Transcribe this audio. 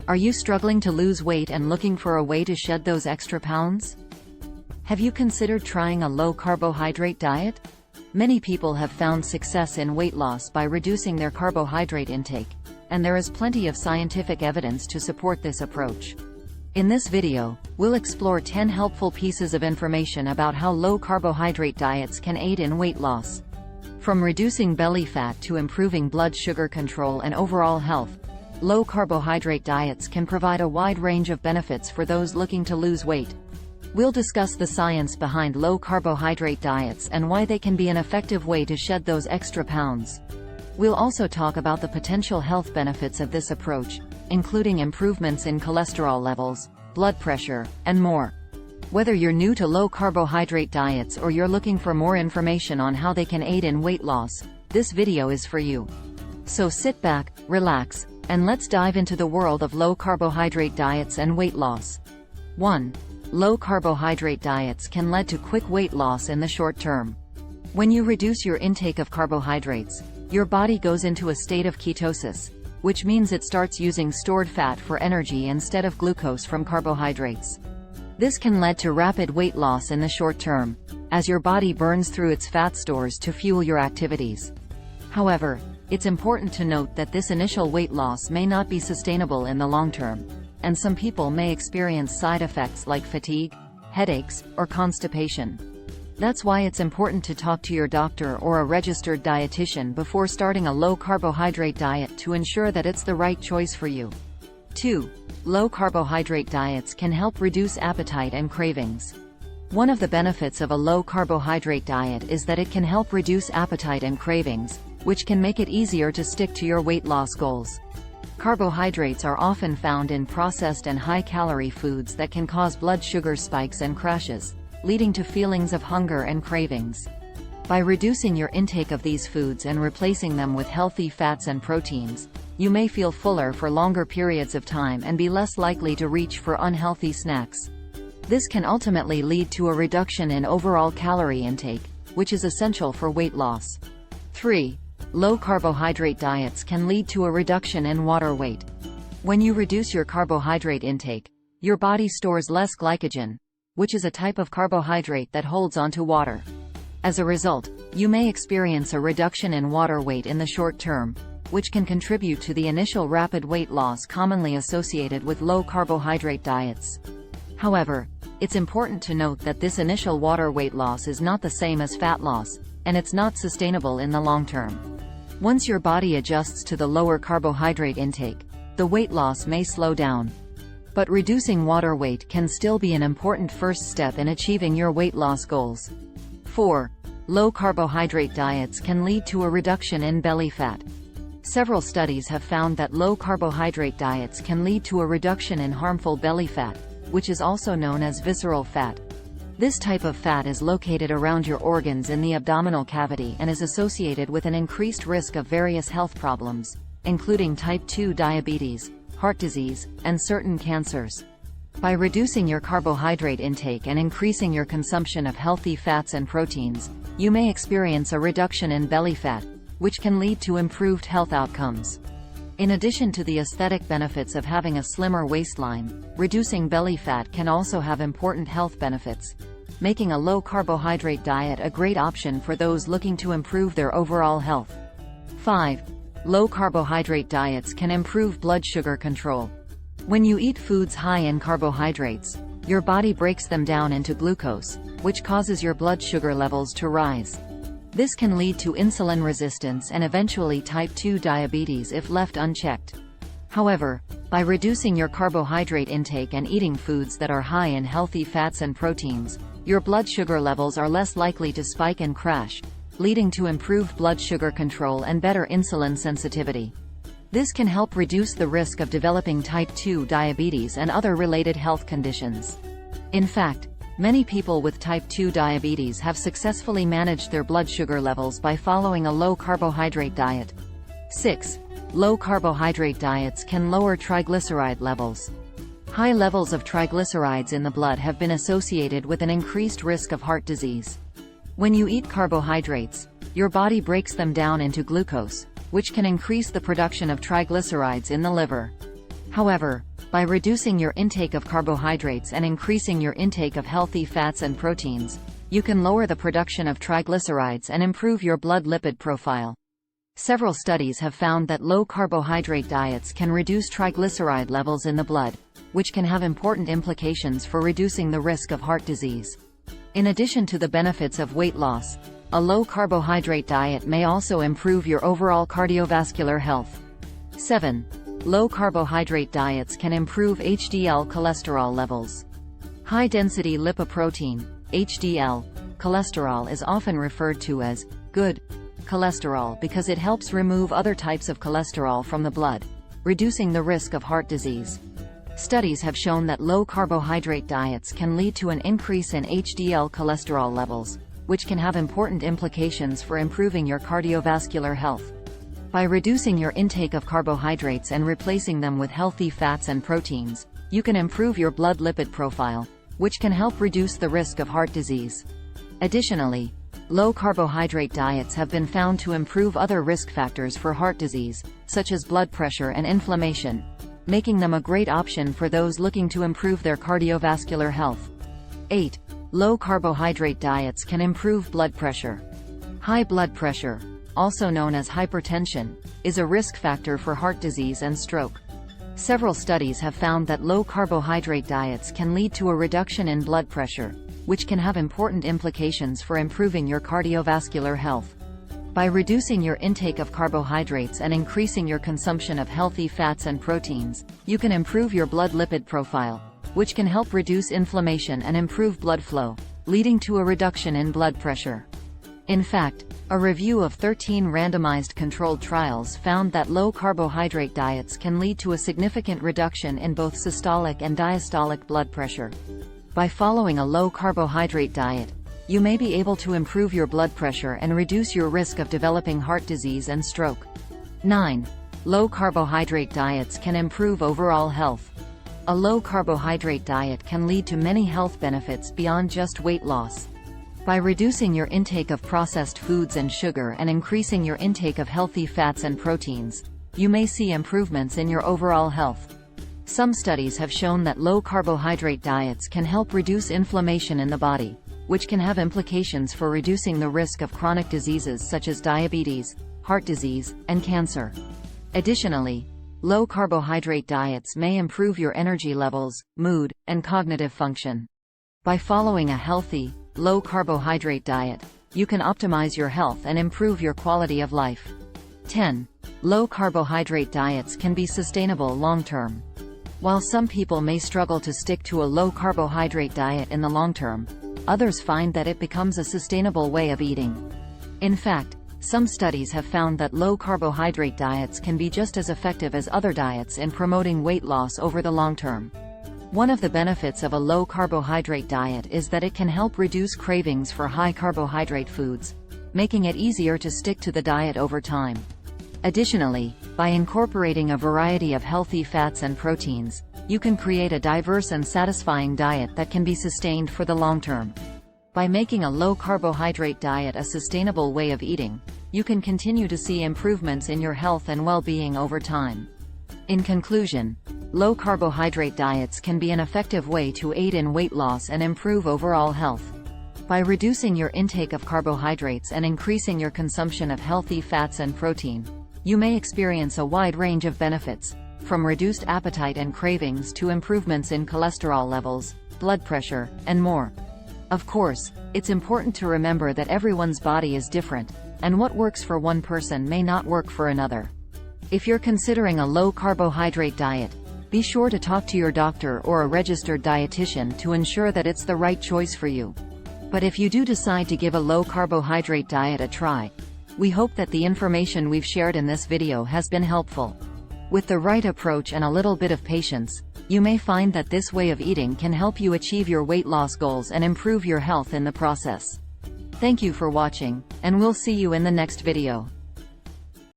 Are you struggling to lose weight and looking for a way to shed those extra pounds? Have you considered trying a low-carbohydrate diet? Many people have found success in weight loss by reducing their carbohydrate intake, and there is plenty of scientific evidence to support this approach. In this video, we'll explore 10 helpful pieces of information about how low-carbohydrate diets can aid in weight loss. From reducing belly fat to improving blood sugar control and overall health, low-carbohydrate diets can provide a wide range of benefits for those looking to lose weight. We'll discuss the science behind low-carbohydrate diets and why they can be an effective way to shed those extra pounds. We'll also talk about the potential health benefits of this approach, including improvements in cholesterol levels, blood pressure, and more. Whether you're new to low-carbohydrate diets or you're looking for more information on how they can aid in weight loss, this video is for you. So sit back, relax, and let's dive into the world of low-carbohydrate diets and weight loss. 1. Low-carbohydrate diets can lead to quick weight loss in the short term. When you reduce your intake of carbohydrates, your body goes into a state of ketosis, which means it starts using stored fat for energy instead of glucose from carbohydrates. This can lead to rapid weight loss in the short term, as your body burns through its fat stores to fuel your activities. However, it's important to note that this initial weight loss may not be sustainable in the long term, and some people may experience side effects like fatigue, headaches, or constipation. That's why it's important to talk to your doctor or a registered dietitian before starting a low-carbohydrate diet to ensure that it's the right choice for you. 2. Low-carbohydrate diets can help reduce appetite and cravings. One of the benefits of a low-carbohydrate diet is that it can help reduce appetite and cravings, which can make it easier to stick to your weight loss goals. Carbohydrates are often found in processed and high-calorie foods that can cause blood sugar spikes and crashes, leading to feelings of hunger and cravings. By reducing your intake of these foods and replacing them with healthy fats and proteins, you may feel fuller for longer periods of time and be less likely to reach for unhealthy snacks. This can ultimately lead to a reduction in overall calorie intake, which is essential for weight loss. 3. Low-carbohydrate diets can lead to a reduction in water weight. When you reduce your carbohydrate intake, your body stores less glycogen, which is a type of carbohydrate that holds onto water. As a result, you may experience a reduction in water weight in the short term, which can contribute to the initial rapid weight loss commonly associated with low-carbohydrate diets. However, it's important to note that this initial water weight loss is not the same as fat loss, and it's not sustainable in the long term. Once your body adjusts to the lower carbohydrate intake, the weight loss may slow down. But reducing water weight can still be an important first step in achieving your weight loss goals. 4. Low-carbohydrate diets can lead to a reduction in belly fat. Several studies have found that low-carbohydrate diets can lead to a reduction in harmful belly fat, which is also known as visceral fat. This type of fat is located around your organs in the abdominal cavity and is associated with an increased risk of various health problems, including type 2 diabetes, heart disease, and certain cancers. By reducing your carbohydrate intake and increasing your consumption of healthy fats and proteins, you may experience a reduction in belly fat, which can lead to improved health outcomes. In addition to the aesthetic benefits of having a slimmer waistline, reducing belly fat can also have important health benefits, making a low-carbohydrate diet a great option for those looking to improve their overall health. 5. Low-carbohydrate diets can improve blood sugar control. When you eat foods high in carbohydrates, your body breaks them down into glucose, which causes your blood sugar levels to rise. This can lead to insulin resistance and eventually type 2 diabetes if left unchecked. However, by reducing your carbohydrate intake and eating foods that are high in healthy fats and proteins, your blood sugar levels are less likely to spike and crash, leading to improved blood sugar control and better insulin sensitivity. This can help reduce the risk of developing type 2 diabetes and other related health conditions. In fact, many people with type 2 diabetes have successfully managed their blood sugar levels by following a low-carbohydrate diet. 6. Low-carbohydrate diets can lower triglyceride levels. High levels of triglycerides in the blood have been associated with an increased risk of heart disease. When you eat carbohydrates, your body breaks them down into glucose, which can increase the production of triglycerides in the liver. However, By reducing your intake of carbohydrates and increasing your intake of healthy fats and proteins, you can lower the production of triglycerides and improve your blood lipid profile. Several studies have found that low-carbohydrate diets can reduce triglyceride levels in the blood, which can have important implications for reducing the risk of heart disease. In addition to the benefits of weight loss, a low-carbohydrate diet may also improve your overall cardiovascular health. 7. Low-carbohydrate diets can improve HDL cholesterol levels. High-density lipoprotein, HDL, cholesterol is often referred to as good cholesterol because it helps remove other types of cholesterol from the blood, reducing the risk of heart disease. Studies have shown that low-carbohydrate diets can lead to an increase in HDL cholesterol levels, which can have important implications for improving your cardiovascular health. By reducing your intake of carbohydrates and replacing them with healthy fats and proteins, you can improve your blood lipid profile, which can help reduce the risk of heart disease. Additionally, low-carbohydrate diets have been found to improve other risk factors for heart disease, such as blood pressure and inflammation, making them a great option for those looking to improve their cardiovascular health. 8. Low-carbohydrate diets can improve blood pressure. High blood pressure, also known as hypertension, is a risk factor for heart disease and stroke. Several studies have found that low-carbohydrate diets can lead to a reduction in blood pressure, which can have important implications for improving your cardiovascular health. By reducing your intake of carbohydrates and increasing your consumption of healthy fats and proteins, you can improve your blood lipid profile, which can help reduce inflammation and improve blood flow, leading to a reduction in blood pressure. In fact, a review of 13 randomized controlled trials found that low-carbohydrate diets can lead to a significant reduction in both systolic and diastolic blood pressure. By following a low-carbohydrate diet, you may be able to improve your blood pressure and reduce your risk of developing heart disease and stroke. 9. Low-carbohydrate diets can improve overall health. A low-carbohydrate diet can lead to many health benefits beyond just weight loss. By reducing your intake of processed foods and sugar and increasing your intake of healthy fats and proteins, you may see improvements in your overall health. Some studies have shown that low-carbohydrate diets can help reduce inflammation in the body, which can have implications for reducing the risk of chronic diseases such as diabetes, heart disease, and cancer. Additionally, low-carbohydrate diets may improve your energy levels, mood, and cognitive function. By following a healthy, low-carbohydrate diet, you can optimize your health and improve your quality of life. 10. Low-carbohydrate diets can be sustainable long-term. While some people may struggle to stick to a low-carbohydrate diet in the long term, others find that it becomes a sustainable way of eating. In fact, some studies have found that low-carbohydrate diets can be just as effective as other diets in promoting weight loss over the long term. One of the benefits of a low-carbohydrate diet is that it can help reduce cravings for high-carbohydrate foods, making it easier to stick to the diet over time. Additionally, by incorporating a variety of healthy fats and proteins, you can create a diverse and satisfying diet that can be sustained for the long term. By making a low-carbohydrate diet a sustainable way of eating, you can continue to see improvements in your health and well-being over time. In conclusion, low-carbohydrate diets can be an effective way to aid in weight loss and improve overall health. By reducing your intake of carbohydrates and increasing your consumption of healthy fats and protein, you may experience a wide range of benefits, from reduced appetite and cravings to improvements in cholesterol levels, blood pressure, and more. Of course, it's important to remember that everyone's body is different, and what works for one person may not work for another. If you're considering a low-carbohydrate diet, be sure to talk to your doctor or a registered dietitian to ensure that it's the right choice for you. But if you do decide to give a low-carbohydrate diet a try, we hope that the information we've shared in this video has been helpful. With the right approach and a little bit of patience, you may find that this way of eating can help you achieve your weight loss goals and improve your health in the process. Thank you for watching, and we'll see you in the next video.